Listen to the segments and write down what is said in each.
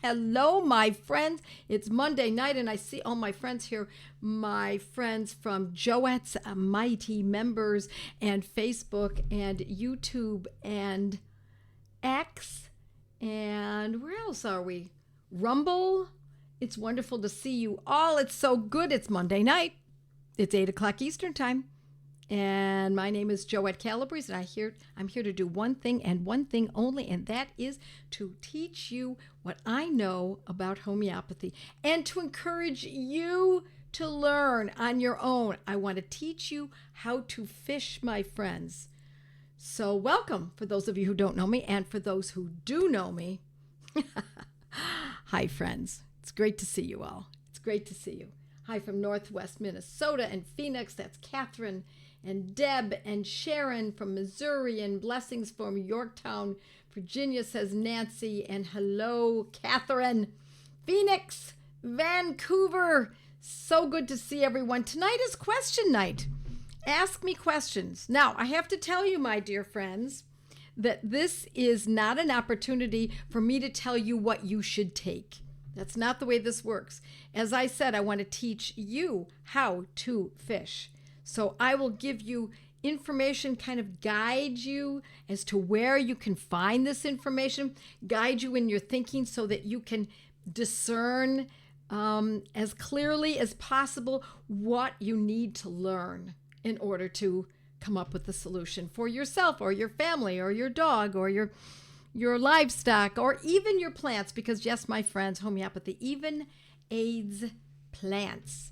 Hello, my friends. It's Monday night, and I see all my friends here. My friends from Joette's Mighty members, and Facebook, and YouTube, and X, and where else are we? Rumble. It's wonderful to see you all. It's so good. It's Monday night. It's 8 o'clock Eastern time. And my name is Joette Calabrese, and I'm here to do one thing and one thing only, and that is to teach you what I know about homeopathy and to encourage you to learn on your own. I want to teach you how to fish, my friends. So welcome for those of you who don't know me, and for those who do know me. Hi, friends. It's great to see you all. It's great to see you. Hi from Northwest Minnesota and Phoenix. That's Catherine and Deb and Sharon from Missouri, and blessings from Yorktown, Virginia, says Nancy. And hello, Catherine. Phoenix, Vancouver. So good to see everyone. Tonight is question night. Ask me questions. Now, I have to tell you, my dear friends, that this is not an opportunity for me to tell you what you should take. That's not the way this works. As I said, I want to teach you how to fish. So I will give you information, kind of guide you as to where you can find this information, guide you in your thinking so that you can discern as clearly as possible what you need to learn in order to come up with the solution for yourself or your family or your dog or your livestock or even your plants, because yes, my friends, homeopathy even aids plants.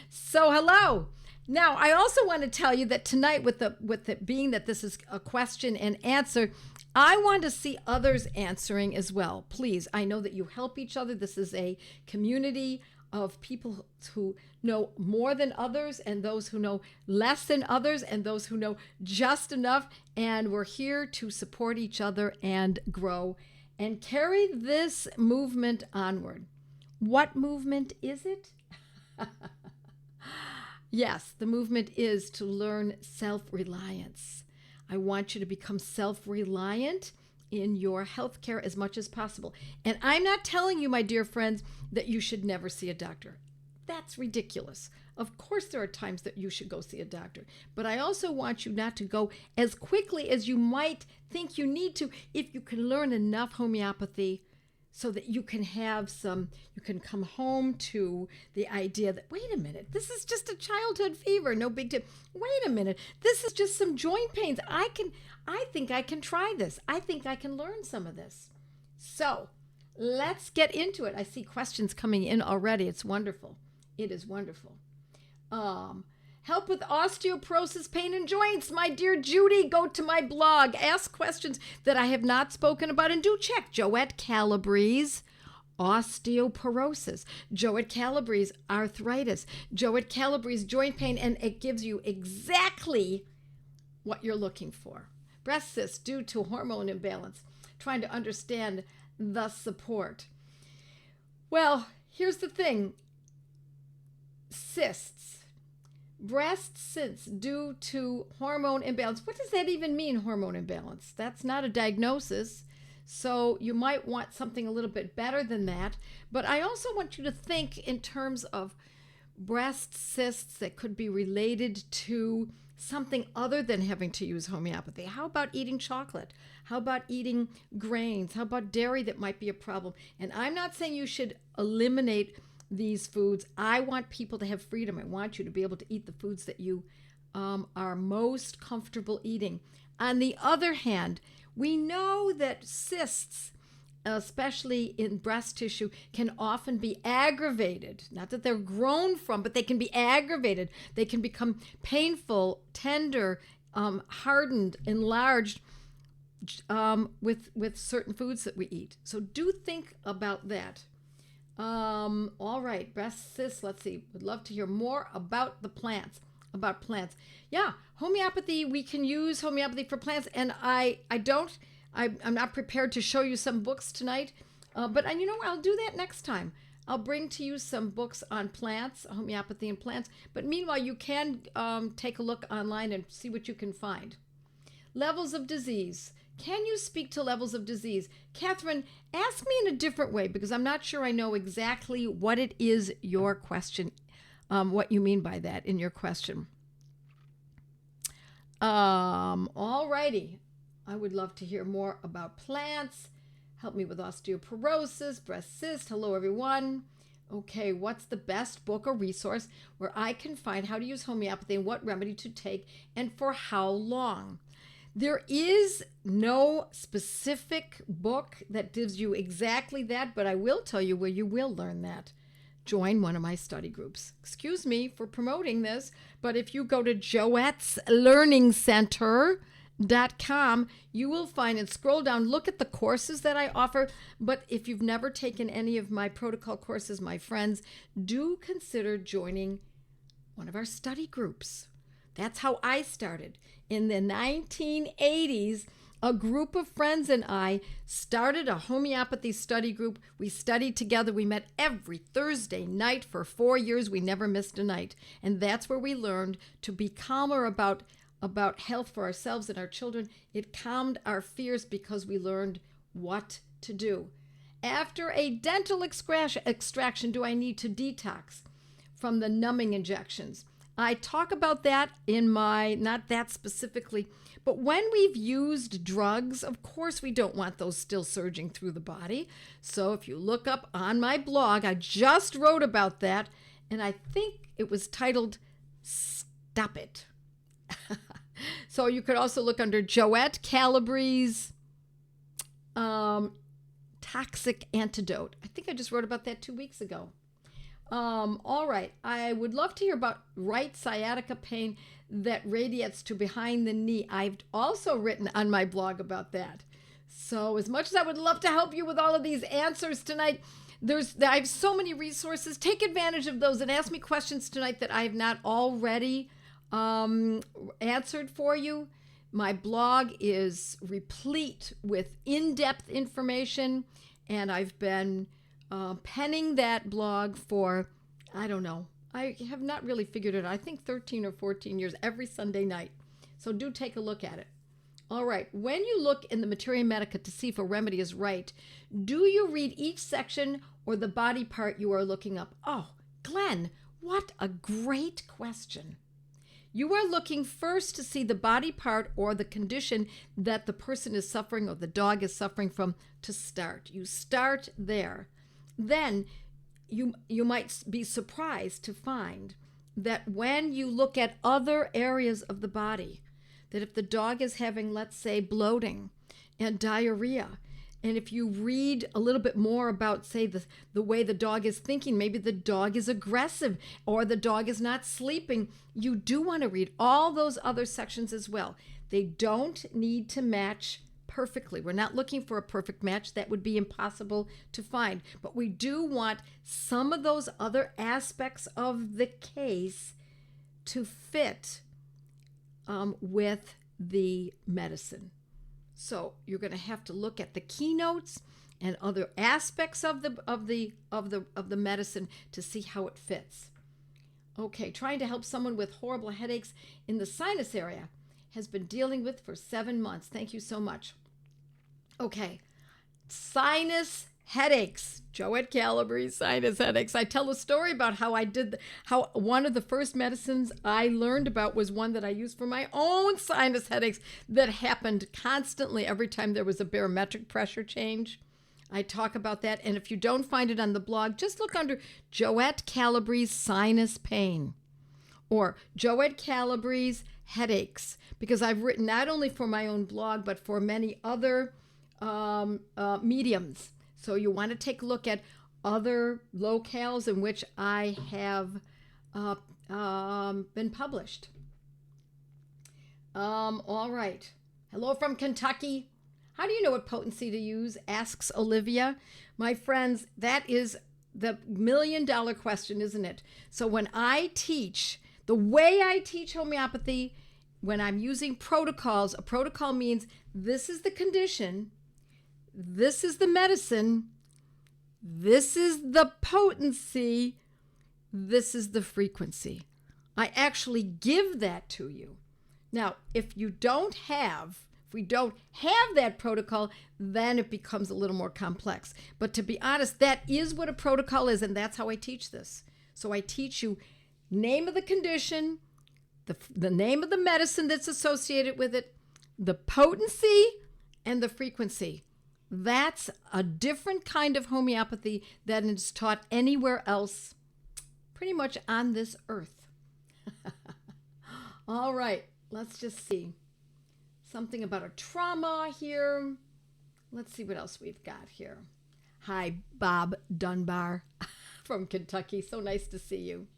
So hello. Now, I also want to tell you that tonight, with it being that this is a question and answer, I want to see others answering as well. Please, I know that you help each other. This is a community of people who know more than others, and those who know less than others, and those who know just enough. And we're here to support each other and grow and carry this movement onward. What movement is it? Yes, the movement is to learn self-reliance. I want you to become self-reliant in your healthcare as much as possible. And I'm not telling you, my dear friends, that you should never see a doctor. That's ridiculous. Of course, there are times that you should go see a doctor. But I also want you not to go as quickly as you might think you need to if you can learn enough homeopathy so that you can you can come home to the idea that, wait a minute, this is just a childhood fever, no big deal. Wait a minute, this is just some joint pains. I think I can try this. I think I can learn some of this. So let's get into it. I see questions coming in already. It's wonderful. It is wonderful. Help with osteoporosis, pain, and joints. My dear Judy, go to my blog. Ask questions that I have not spoken about, and do check Joette Calabrese, osteoporosis, Joette Calabrese, arthritis, Joette Calabrese, joint pain, and it gives you exactly what you're looking for. Breast cysts due to hormone imbalance. Trying to understand the support. Well, here's the thing. Cysts. Breast cysts due to hormone imbalance. What does that even mean, hormone imbalance? That's not a diagnosis. So you might want something a little bit better than that. But I also want you to think in terms of breast cysts that could be related to something other than having to use homeopathy. How about eating chocolate? How about eating grains? How about dairy that might be a problem? And I'm not saying you should eliminate these foods. I want people to have freedom. I want you to be able to eat the foods that you are most comfortable eating. On the other hand, we know that cysts, especially in breast tissue, can often be aggravated. Not that they're grown from, but they can be aggravated. They can become painful, tender, hardened, enlarged with certain foods that we eat. So do think about that. All right, breast cysts. Let's see. Would love to hear more about the plants. About plants. Yeah, homeopathy. We can use homeopathy for plants, and I'm not prepared to show you some books tonight, but you know, I'll do that next time. I'll bring to you some books on plants, homeopathy and plants. But meanwhile, you can take a look online and see what you can find. Levels of disease. Can you speak to levels of disease? Catherine, ask me in a different way, because I'm not sure I know exactly what it is your question, what you mean by that in your question. All righty. I would love to hear more about plants. Help me with osteoporosis, breast cyst. Hello, everyone. Okay, what's the best book or resource where I can find how to use homeopathy and what remedy to take and for how long? There is no specific book that gives you exactly that, but I will tell you where you will learn that. Join one of my study groups. Excuse me for promoting this, but if you go to joetteslearningcenter.com, you will find and scroll down, look at the courses that I offer. But if you've never taken any of my protocol courses, my friends, do consider joining one of our study groups. That's how I started. In the 1980s, a group of friends and I started a homeopathy study group. We studied together. We met every Thursday night for 4 years. We never missed a night. And that's where we learned to be calmer about health for ourselves and our children. It calmed our fears because we learned what to do. After a dental extraction, do I need to detox from the numbing injections? I talk about that in my, not that specifically, but when we've used drugs, of course we don't want those still surging through the body. So if you look up on my blog, I just wrote about that, and I think it was titled, Stop It. So you could also look under Joette Calabrese Toxic Antidote. I think I just wrote about that 2 weeks ago. All right. I would love to hear about right sciatica pain that radiates to behind the knee. I've also written on my blog about that. So as much as I would love to help you with all of these answers tonight, I have so many resources. Take advantage of those and ask me questions tonight that I have not already answered for you. My blog is replete with in-depth information, and I've been penning that blog for, I don't know, I have not really figured it out. I think 13 or 14 years every Sunday night. So do take a look at it. All right. When you look in the Materia Medica to see if a remedy is right, do you read each section or the body part you are looking up? Oh, Glenn, what a great question. You are looking first to see the body part or the condition that the person is suffering or the dog is suffering from to start. You start there. Then you might be surprised to find that when you look at other areas of the body, that if the dog is having, let's say, bloating and diarrhea, and if you read a little bit more about, say, the way the dog is thinking, maybe the dog is aggressive or the dog is not sleeping, you do want to read all those other sections as well. They don't need to match perfectly. We're not looking for a perfect match. That would be impossible to find. But we do want some of those other aspects of the case to fit with the medicine. So you're going to have to look at the keynotes and other aspects of the medicine to see how it fits. Okay, trying to help someone with horrible headaches in the sinus area has been dealing with for 7 months. Thank you so much. Okay, sinus headaches. Joette Calabrese, sinus headaches. I tell a story about how one of the first medicines I learned about was one that I used for my own sinus headaches that happened constantly every time there was a barometric pressure change. I talk about that, and if you don't find it on the blog, just look under Joette Calabrese sinus pain or Joette Calabrese headaches, because I've written not only for my own blog but for many other mediums. So you want to take a look at other locales in which I have been published. All right. Hello from Kentucky. How do you know what potency to use? Asks Olivia. My friends, that is the $1 million question, isn't it? So when I teach, the way I teach homeopathy, when I'm using protocols, a protocol means this is the condition, this is the medicine, this is the potency, this is the frequency. I actually give that to you. Now, if we don't have that protocol, then it becomes a little more complex. But to be honest, that is what a protocol is, and that's how I teach this. So I teach you name of the condition, the name of the medicine that's associated with it, the potency, and the frequency. That's a different kind of homeopathy than is taught anywhere else, pretty much on this earth. All right, let's just see. Something about a trauma here. Let's see what else we've got here. Hi, Bob Dunbar from Kentucky. So nice to see you.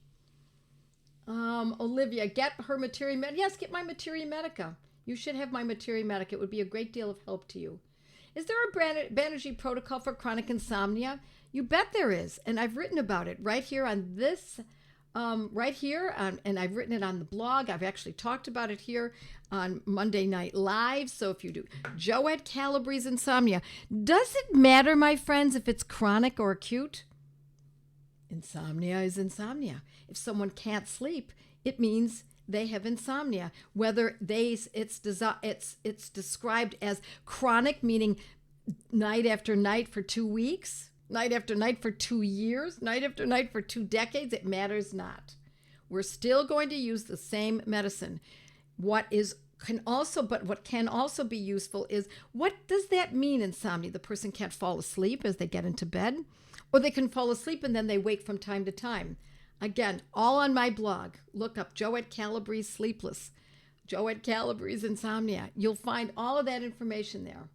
Olivia, get her Materia Medica. Yes, get my Materia Medica. You should have my Materia Medica. It would be a great deal of help to you. Is there a Banerjee protocol for chronic insomnia? You bet there is. And I've written about it right here on this, and I've written it on the blog. I've actually talked about it here on Monday Night Live. So if you do Joette Calabrese insomnia, does it matter, my friends, if it's chronic or acute? Insomnia is insomnia. If someone can't sleep, it means they have insomnia. Whether it's described as chronic, meaning night after night for 2 weeks, night after night for 2 years, night after night for 2 decades, it matters not. We're still going to use the same medicine. What can also be useful is, what does that mean, insomnia? The person can't fall asleep as they get into bed, or they can fall asleep and then they wake from time to time. Again, all on my blog. Look up Joette Calabrese Sleepless, Joette Calabrese Insomnia. You'll find all of that information there.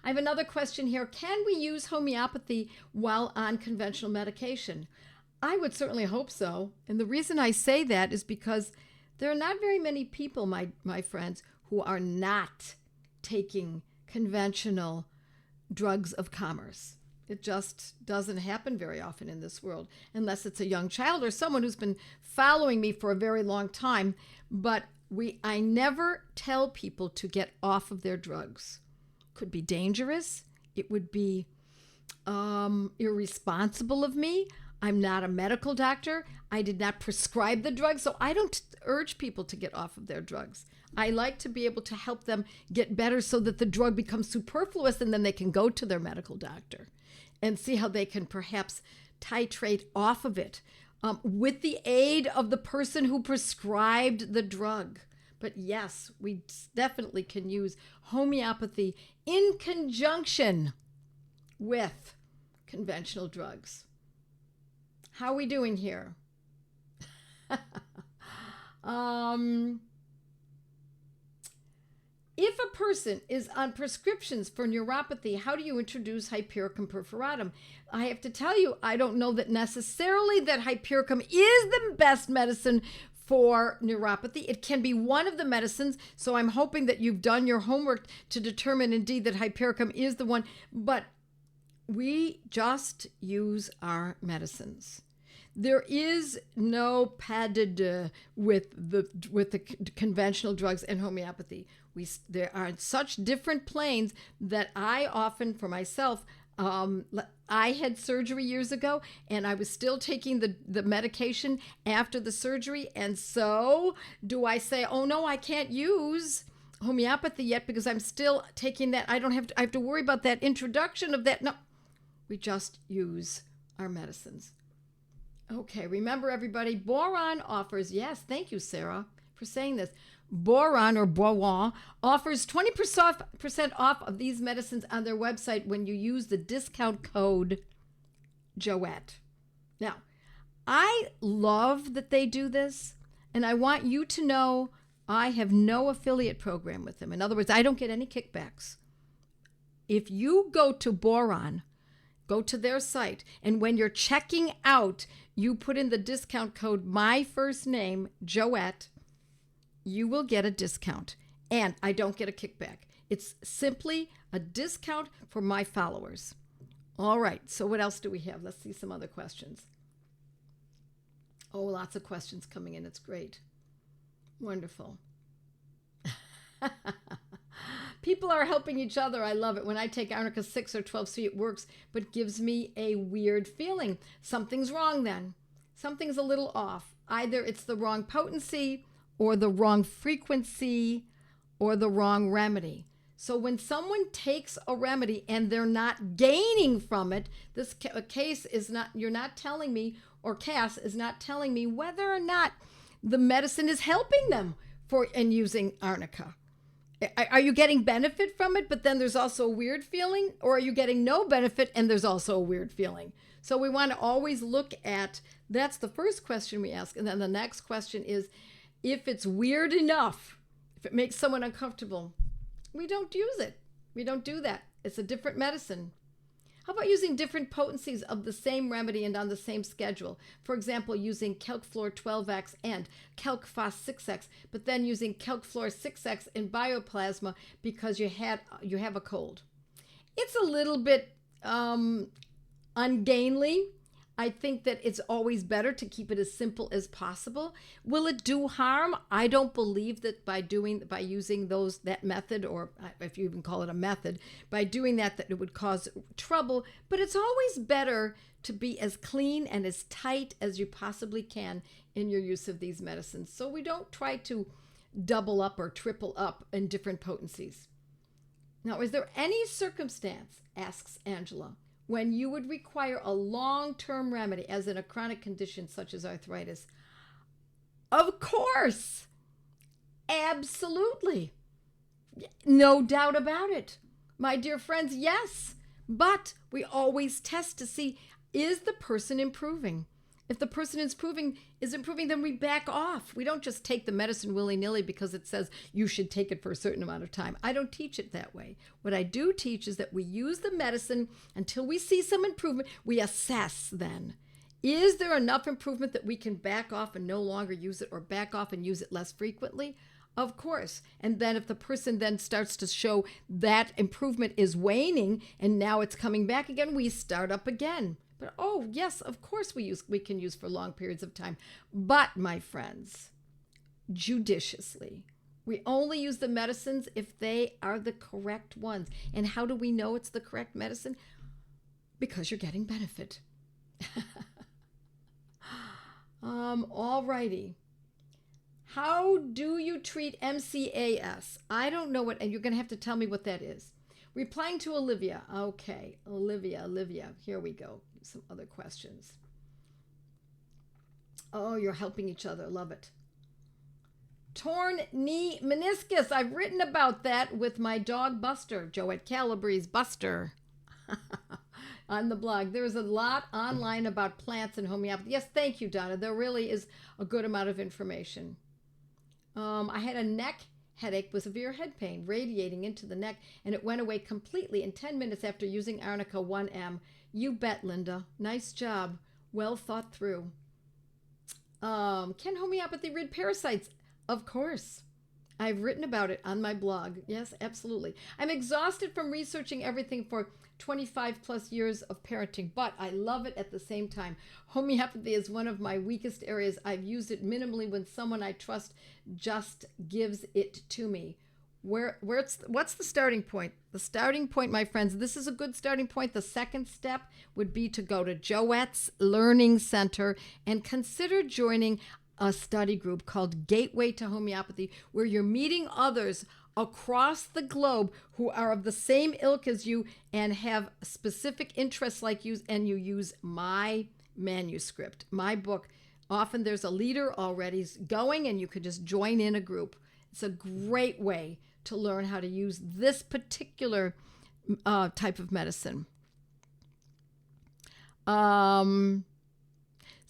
I have another question here. Can we use homeopathy while on conventional medication? I would certainly hope so. And the reason I say that is because there are not very many people, my friends, who are not taking conventional drugs of commerce. It just doesn't happen very often in this world, unless it's a young child or someone who's been following me for a very long time. But I never tell people to get off of their drugs. Could be dangerous. It would be irresponsible of me. I'm not a medical doctor. I did not prescribe the drugs, so I don't urge people to get off of their drugs. I like to be able to help them get better so that the drug becomes superfluous, and then they can go to their medical doctor and see how they can perhaps titrate off of it. with the aid of the person who prescribed the drug. But yes, we definitely can use homeopathy in conjunction with conventional drugs. How are we doing here? If a person is on prescriptions for neuropathy, how do you introduce Hypericum perforatum? I have to tell you, I don't know that necessarily that Hypericum is the best medicine for neuropathy. It can be one of the medicines, so I'm hoping that you've done your homework to determine indeed that Hypericum is the one, but we just use our medicines. There is no pas de deux with the conventional drugs and homeopathy. There are such different planes that I often, for myself, I had surgery years ago, and I was still taking the medication after the surgery. And so do I say, oh no, I can't use homeopathy yet because I'm still taking that. I have to worry about that introduction of that. No, we just use our medicines. Okay, remember everybody, boron offers, yes, thank you, Sarah, for saying this. Boron or Boron offers 20% off of these medicines on their website when you use the discount code Joette. Now, I love that they do this, and I want you to know I have no affiliate program with them. In other words, I don't get any kickbacks. If you go to Boron, go to their site, and when you're checking out, you put in the discount code, my first name, Joette, you will get a discount. And I don't get a kickback. It's simply a discount for my followers. All right, so what else do we have? Let's see some other questions. Oh, lots of questions coming in. It's great. Wonderful. People are helping each other. I love it. When I take Arnica 6 or 12C, it works, but gives me a weird feeling. Something's wrong then. Something's a little off. Either it's the wrong potency or the wrong frequency or the wrong remedy. So when someone takes a remedy and they're not gaining from it, this case is not, you're not telling me, or Cass is not telling me whether or not the medicine is helping them in using Arnica. Are you getting benefit from it, but then there's also a weird feeling? Or are you getting no benefit and there's also a weird feeling? So we want to always look at, that's the first question we ask. And then the next question is, if it's weird enough, if it makes someone uncomfortable, we don't use it. We don't do that. It's a different medicine. How about using different potencies of the same remedy and on the same schedule? For example, using Calc-Fluor 12X and Calc-Phos 6X, but then using Calc-Fluor 6X in bioplasma because you have a cold. It's a little bit ungainly. I think that it's always better to keep it as simple as possible. Will it do harm? I don't believe that by using that method, or if you even call it a method, by doing that it would cause trouble. But it's always better to be as clean and as tight as you possibly can in your use of these medicines. So we don't try to double up or triple up in different potencies. Now, is there any circumstance, asks Angela, when you would require a long-term remedy, as in a chronic condition such as arthritis? Of course. Absolutely. No doubt about it. My dear friends, yes. But we always test to see, is the person improving? If the person is improving, then we back off. We don't just take the medicine willy-nilly because it says you should take it for a certain amount of time. I don't teach it that way. What I do teach is that we use the medicine until we see some improvement. We assess then. Is there enough improvement that we can back off and no longer use it, or back off and use it less frequently? Of course. And then if the person then starts to show that improvement is waning and now it's coming back again, we start up again. But oh, yes, of course we can use for long periods of time. But, my friends, judiciously. We only use the medicines if they are the correct ones. And how do we know it's the correct medicine? Because you're getting benefit. All righty. How do you treat MCAS? I don't know what, and you're going to have to tell me what that is. Replying to Olivia. Okay, Olivia, here we go. Some other questions. Oh, you're helping each other. Love it. Torn knee meniscus. I've written about that with my dog Buster, Joette Calabrese-Buster, on the blog. There's a lot online about plants and homeopathy. Yes, thank you, Donna. There really is a good amount of information. I had a neck headache with severe head pain radiating into the neck, and it went away completely in 10 minutes after using Arnica 1M. You bet, Linda. Nice job. Well thought through. Can homeopathy rid parasites? Of course. I've written about it on my blog. Yes, absolutely. I'm exhausted from researching everything for 25 plus years of parenting, but I love it at the same time. Homeopathy is one of my weakest areas. I've used it minimally when someone I trust just gives it to me. What's the starting point? The starting point, my friends, this is a good starting point. The second step would be to go to Joette's Learning Center and consider joining a study group called Gateway to Homeopathy, where you're meeting others across the globe who are of the same ilk as you and have specific interests like you, and you use my manuscript, my book. Often there's a leader already going, and you could just join in a group. It's a great way to learn how to use this particular type of medicine.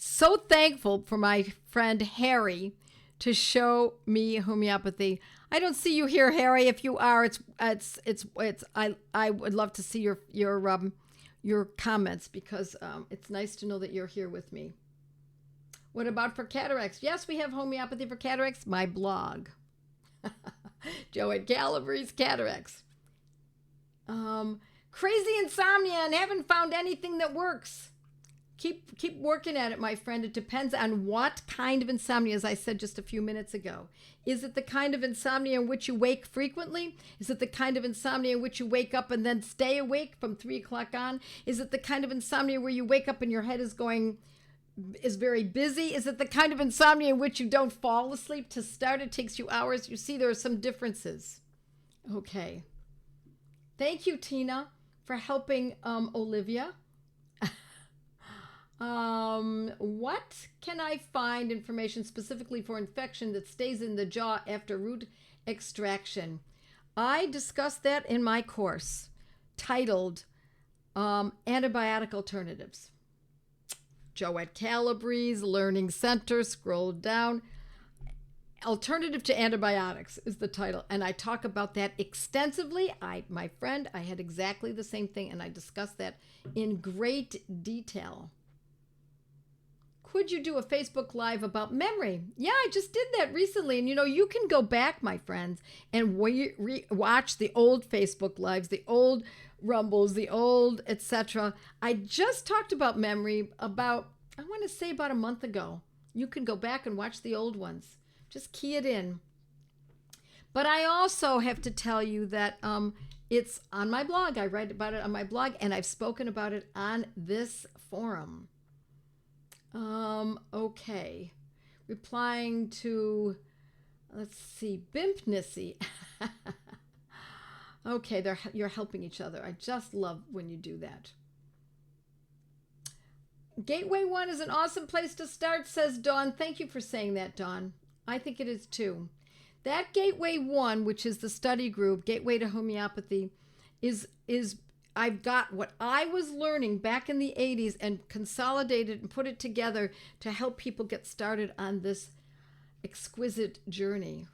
So thankful for my friend Harry to show me homeopathy. I don't see you here, Harry. If you are, I would love to see your comments, because it's nice to know that you're here with me. What about for cataracts? Yes, we have homeopathy for cataracts. My blog. Joette Calabrese Cataracts. Crazy insomnia and haven't found anything that works. Keep working at it, my friend. It depends on what kind of insomnia, as I said just a few minutes ago. Is it the kind of insomnia in which you wake frequently? Is it the kind of insomnia in which you wake up and then stay awake from 3 o'clock on? Is it the kind of insomnia where you wake up and your head is very busy? Is it the kind of insomnia in which you don't fall asleep to start? It takes you hours. You see, there are some differences. Okay. Thank you, Tina, for helping Olivia. What can I find information specifically for infection that stays in the jaw after root extraction? I discussed that in my course titled Antibiotic Alternatives. Joette Calabrese Learning Center, scroll down. Alternative to Antibiotics is the title, and I talk about that extensively. My friend, I had exactly the same thing, and I discussed that in great detail. Could you do a Facebook Live about memory? Yeah, I just did that recently. And, you can go back, my friends, and watch the old Facebook Lives, the old Rumbles, the old etc. I just talked about memory I want to say about a month ago. You can go back and watch the old ones. Just key it in. But I also have to tell you that it's on my blog. I write about it on my blog, and I've spoken about it on this forum. Okay. Replying to, let's see, Bimpnessy. Okay, you're helping each other. I just love when you do that. Gateway 1 is an awesome place to start, says Dawn. Thank you for saying that, Dawn. I think it is too. That Gateway 1, which is the study group, Gateway to Homeopathy, is I've got what I was learning back in the 80s and consolidated and put it together to help people get started on this exquisite journey.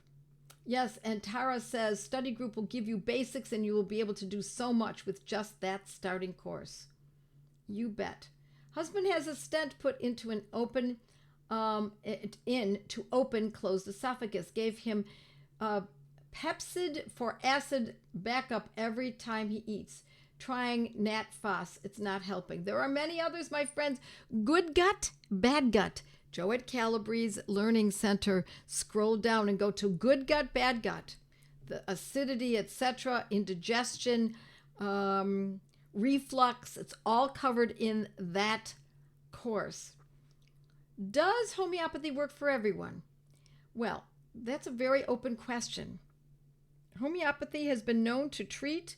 Yes, and Tara says study group will give you basics and you will be able to do so much with just that starting course. You bet. Husband has a stent put into an open to open closed esophagus. Gave him Pepsid for acid backup every time he eats. Trying Nat Foss. It's not helping. There are many others, my friends. Good gut, bad gut. Joette Calabrese Learning Center. Scroll down and go to good gut, bad gut. The acidity, etc., indigestion, reflux. It's all covered in that course. Does homeopathy work for everyone? Well, that's a very open question. Homeopathy has been known to treat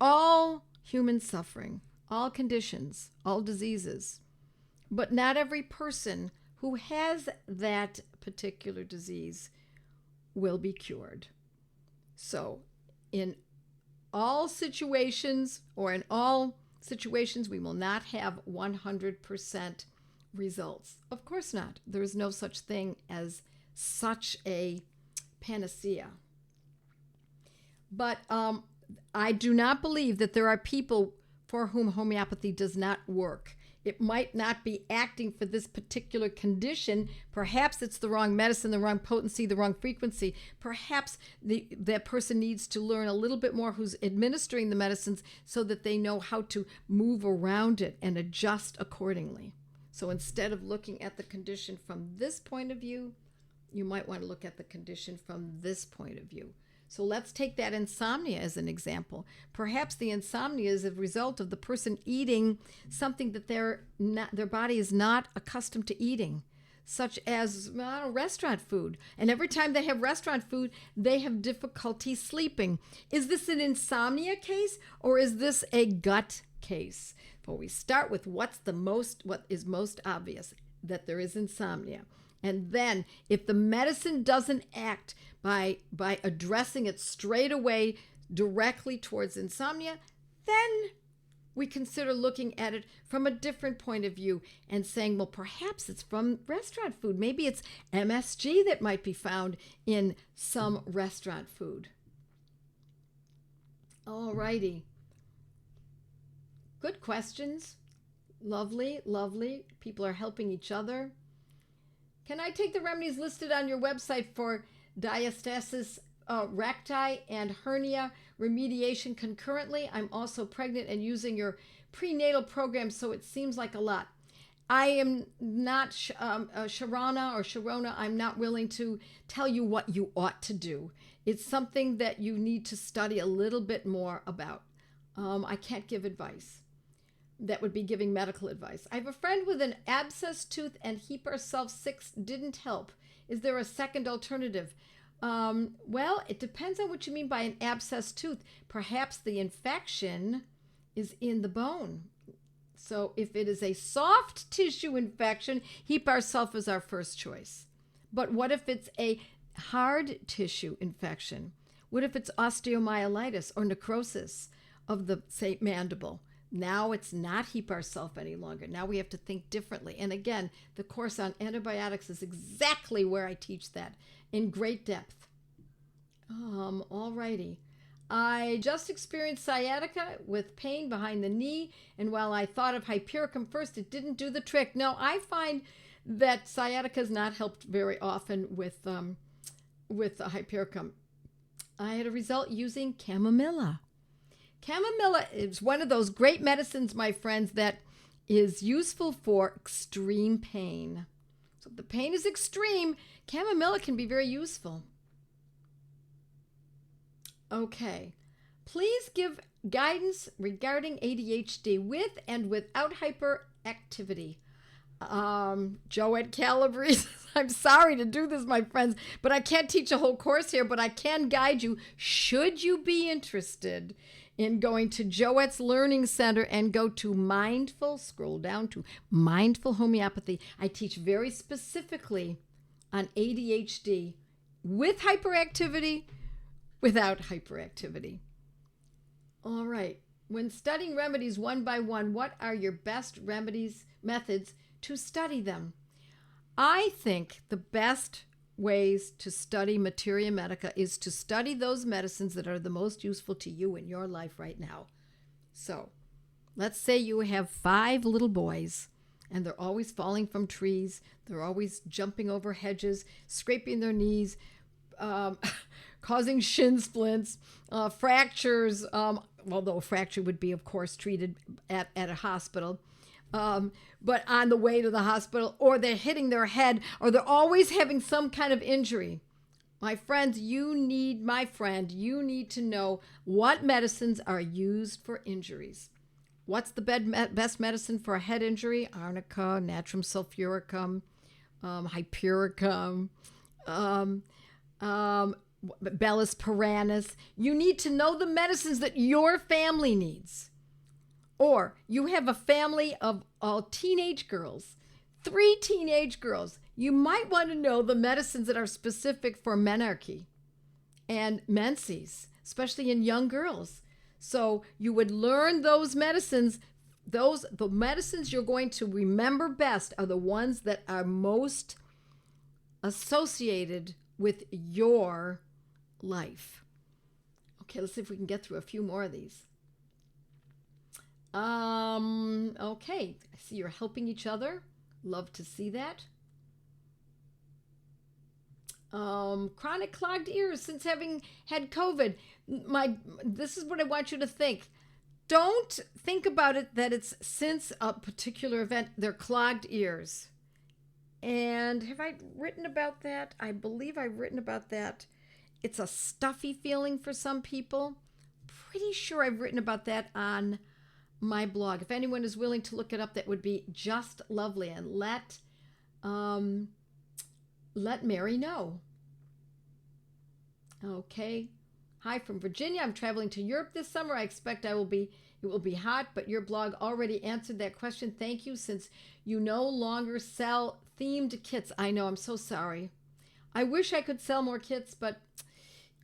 all human suffering, all conditions, all diseases. But not every person who has that particular disease will be cured. So in all situations, we will not have 100% results. Of course not. There is no such thing as such a panacea. But I do not believe that there are people for whom homeopathy does not work. It might not be acting for this particular condition. Perhaps it's the wrong medicine, the wrong potency, the wrong frequency. Perhaps that person needs to learn a little bit more who's administering the medicines so that they know how to move around it and adjust accordingly. So instead of looking at the condition from this point of view, you might want to look at the condition from this point of view. So let's take that insomnia as an example. Perhaps the insomnia is a result of the person eating something that their body is not accustomed to eating, such as restaurant food. And every time they have restaurant food, they have difficulty sleeping. Is this an insomnia case or is this a gut case? Well, we start with what is most obvious, that there is insomnia. And then if the medicine doesn't act by addressing it straight away directly towards insomnia, then we consider looking at it from a different point of view and saying, well, perhaps it's from restaurant food. Maybe it's MSG that might be found in some restaurant food. All righty. Good questions. Lovely, lovely. People are helping each other. Can I take the remedies listed on your website for diastasis recti and hernia remediation concurrently? I'm also pregnant and using your prenatal program, so it seems like a lot. I am not Sharona. I'm not willing to tell you what you ought to do. It's something that you need to study a little bit more about. I can't give advice. That would be giving medical advice. I have a friend with an abscess tooth and HEPAR-sulf-6 didn't help. Is there a second alternative? Well, it depends on what you mean by an abscess tooth. Perhaps the infection is in the bone. So if it is a soft tissue infection, HEPAR-sulf is our first choice. But what if it's a hard tissue infection? What if it's osteomyelitis or necrosis of the, say, mandible? Now it's not HEPAR-sulf any longer. Now we have to think differently. And again, the course on antibiotics is exactly where I teach that in great depth. All righty. I just experienced sciatica with pain behind the knee, and while I thought of hypericum first, it didn't do the trick. No, I find that sciatica has not helped very often with hypericum. I had a result using chamomilla. Chamomilla is one of those great medicines, my friends, that is useful for extreme pain. So if the pain is extreme, chamomilla can be very useful. Okay. Please give guidance regarding ADHD with and without hyperactivity. Joette Calabrese, I'm sorry to do this, my friends, but I can't teach a whole course here, but I can guide you should you be interested in going to Joette's Learning Center and go to scroll down to Mindful Homeopathy. I teach very specifically on ADHD with hyperactivity, without hyperactivity. All right. When studying remedies one by one, what are your best methods to study them? I think the best ways to study materia medica is to study those medicines that are the most useful to you in your life right now. So let's say you have 5 little boys and they're always falling from trees. They're always jumping over hedges, scraping their knees, causing shin splints, fractures, although a fracture would be, of course, treated at a hospital. But on the way to the hospital, or they're hitting their head, or they're always having some kind of injury. My friends, you need to know what medicines are used for injuries. What's the best medicine for a head injury? Arnica, natrum sulfuricum, hypericum, Bellus perennis. You need to know the medicines that your family needs. Or you have a family of all teenage girls. 3 teenage girls. You might want to know the medicines that are specific for menarche and menses, especially in young girls. So you would learn those medicines. The medicines you're going to remember best are the ones that are most associated with your life. Okay, let's see if we can get through a few more of these. Okay, I see you're helping each other. Love to see that. Chronic clogged ears since having had COVID. This is what I want you to think. Don't think about it that it's since a particular event. They're clogged ears. And have I written about that? I believe I've written about that. It's a stuffy feeling for some people. Pretty sure I've written about that on my blog. If anyone is willing to look it up, that would be just lovely. And let Mary know. Okay. Hi from Virginia. I'm traveling to Europe this summer. I expect it will be hot, but your blog already answered that question. Thank you, since you no longer sell themed kits. I know, I'm so sorry. I wish I could sell more kits, but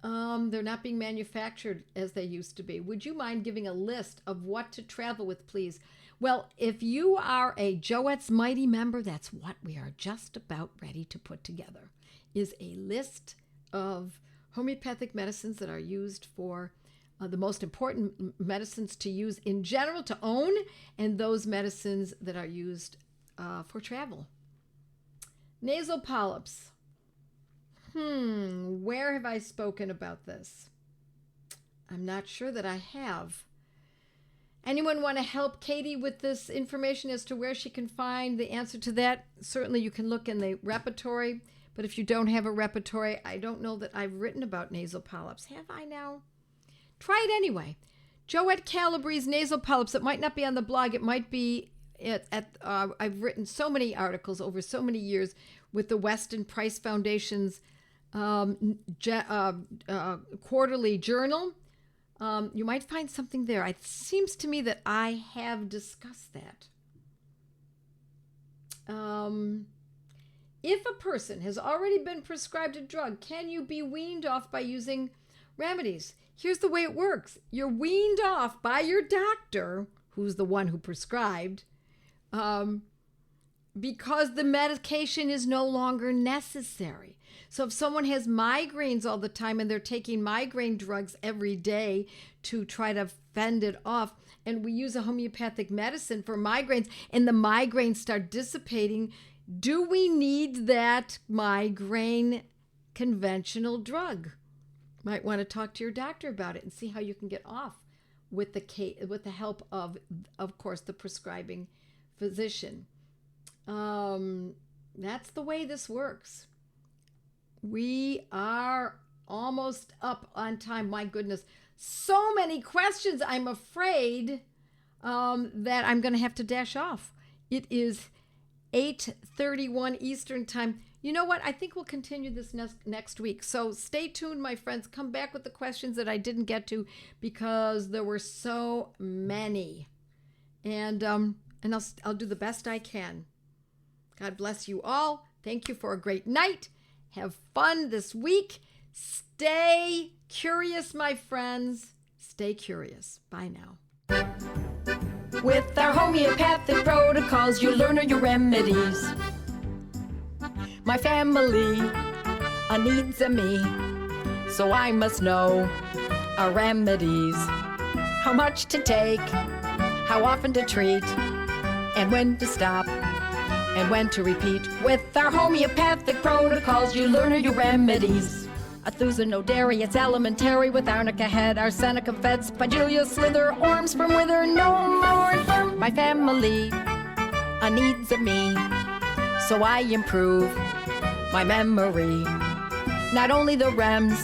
they're not being manufactured as they used to be. Would you mind giving a list of what to travel with, please? Well, if you are a Joette's Mighty member, that's what we are just about ready to put together, is a list of homeopathic medicines that are used for the most important medicines to use in general, to own, and those medicines that are used for travel. Nasal polyps. Where have I spoken about this? I'm not sure that I have. Anyone want to help Katie with this information as to where she can find the answer to that? Certainly you can look in the repertory, but if you don't have a repertory, I don't know that I've written about nasal polyps. Have I now? Try it anyway. Joette Calabrese nasal polyps. It might not be on the blog. It might be I've written so many articles over so many years with the Weston Price Foundation's quarterly journal. You might find something there. It seems to me that I have discussed that. If a person has already been prescribed a drug, can you be weaned off by using remedies? Here's the way it works. You're weaned off by your doctor, who's the one who prescribed, because the medication is no longer necessary. So if someone has migraines all the time and they're taking migraine drugs every day to try to fend it off, and we use a homeopathic medicine for migraines and the migraines start dissipating, do we need that migraine conventional drug? Might want to talk to your doctor about it and see how you can get off with the help of course, the prescribing physician. That's the way this works. We are almost up on time. My goodness, so many questions. I'm afraid that I'm going to have to dash off. It is 8:31 Eastern time. You know what? I think we'll continue this next week. So stay tuned, my friends. Come back with the questions that I didn't get to because there were so many. And I'll do the best I can. God bless you all. Thank you for a great night. Have fun this week. Stay curious, my friends. Stay curious. Bye now. With our homeopathic protocols, you learn your remedies. My family needs me, so I must know our remedies. How much to take, how often to treat, and when to stop, and when to repeat. With our homeopathic protocols, you learn your remedies. Athuzanodary, elementary with arnica head, arsenicum fed, spigelia slither, orms from wither, no more infirm. My family needs me, so I improve my memory. Not only the rems,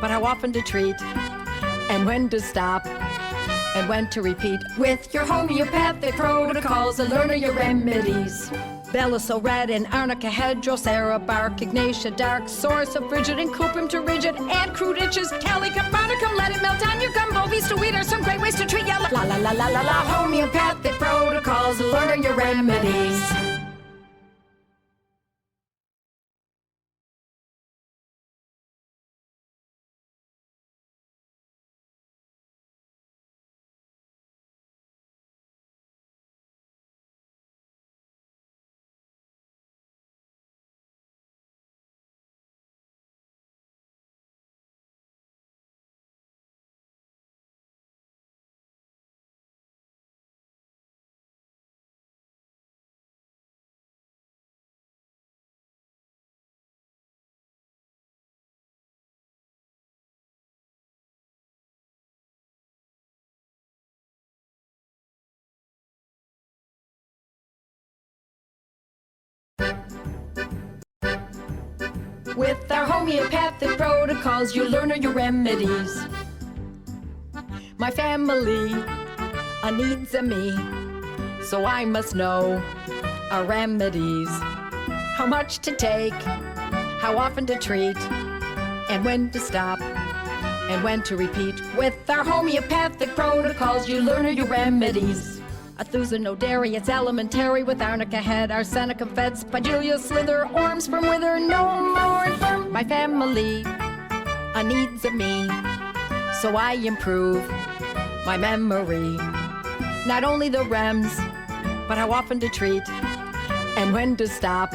but how often to treat, and when to stop, and when to repeat. With your homeopathic protocols, learn your remedies. Belisol red and arnica head, drosera bark, ignatia dark, source of frigid and cuprum to rigid, and crude itches, calicum, barnicum, let it melt on your gumbo, beast to wheat are some great ways to treat ya. La la la la la la, homeopathic protocols, learn your remedies. With our homeopathic protocols, you learn your remedies. My family needs me, so I must know our remedies. How much to take, how often to treat, and when to stop, and when to repeat. With our homeopathic protocols, you learn your remedies. Athusa no dairy, it's elementary. With arnica head, arsenic and fed, spigelia slither, orm sperm wither, no more infirm. My family needs me, so I improve my memory. Not only the rems, but how often to treat, and when to stop,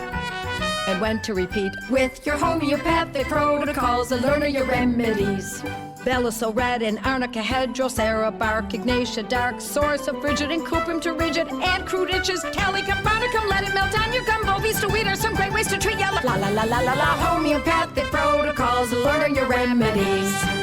and when to repeat. With your homeopathic protocols, learn your remedies. Bella so red and arnica head, drosera bark, ignatia dark, source of frigid and cuprum to rigid, and crude itches, calicum, bonicum, let it melt on your gum, bovies to wheat are some great ways to treat ya. La la la la la la, homeopathic protocols, learn your remedies.